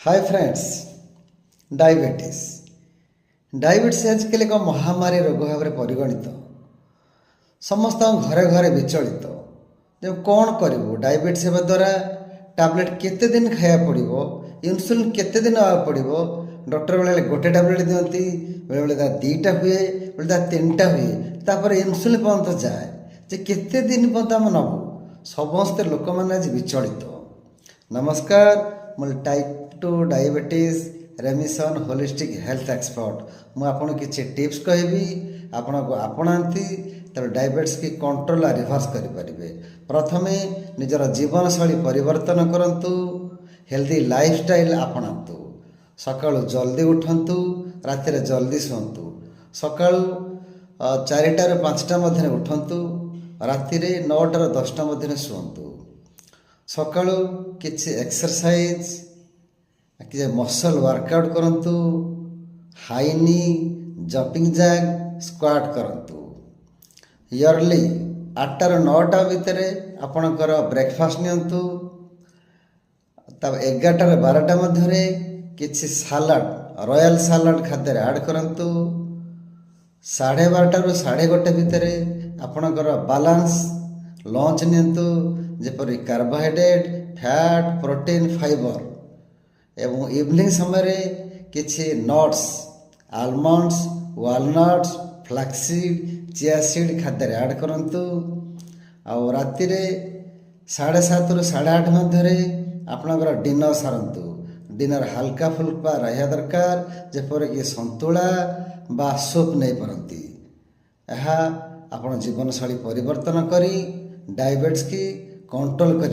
Hi friends. Diabetes आजिकल एक महामारी रोग भाव में परिगणित। समस्त घरे घरे विचलित जो कौन करूँ डायबिटीज होगा द्वारा टैबलेट केते दिन खाया पड़ो, इन्सुलिन केते दिन आवा पड़ो। डॉक्टर बेले गोटे टैबलेट दिखती, बेले बेले दुईटा हुए, बेले तीन टा हुए, तापर इन्सुलिन पर्यंत जाए जे केते दिन पर्यंत आम नबू। समस्त लोक मैंने आज विचलित। नमस्कार, मुझे type 2 diabetes रेमिशन holistic health expert. मुझे आपको किसी टिप्स कहबी, आपण को आपणाती तब डायबिटीज की कंट्रोल रिभर्स करें। प्रथमे निजर जीवन शैली परिवर्तन करंतु, हेल्दी लाइफस्टाइल आपणातु। सकाळु जल्दी उठंतु, राति जल्दी शुंतु। सकाळु 4टा ରୁ 5ଟା मध्य उठंतु, राति 9टा ରୁ 10ଟା मध्य शुंतु। सकाळु किछि एक्सरसाइज कि मसल वर्कआउट करंतु, हाई नी, जंपिंग जैक, स्क्वाट करंतु। इयरली 8टा ରୁ 9ଟା भितर आपणकर ब्रेकफास्ट नियंतु। तब 11टा ରୁ 12ଟା मध्य किछि सालाड, रॉयल सालाड खाद्य ऐड करंतु। 12:30 ରୁ 1:30 भितर आपणकर बैलेंस लंच नियंतु, जेपरि कार्बोहाइड्रेट, फैट, प्रोटीन, फाइबर। एवं इवनिंग समय किछि nuts, almonds, walnuts, flaxseed, chia seed खाद्य ऐड करंतु। आउ राति 7:30 ରୁ 8:30 मध्य आपणकर डिनर सारंतु। डिनर हल्का फुल्का रहा दरकार, जेपरिक संतुला बा सूप नहीं पारती। यह आप जीवन शैली परिवर्तन करी डायबिटीज की कंट्रोल कर।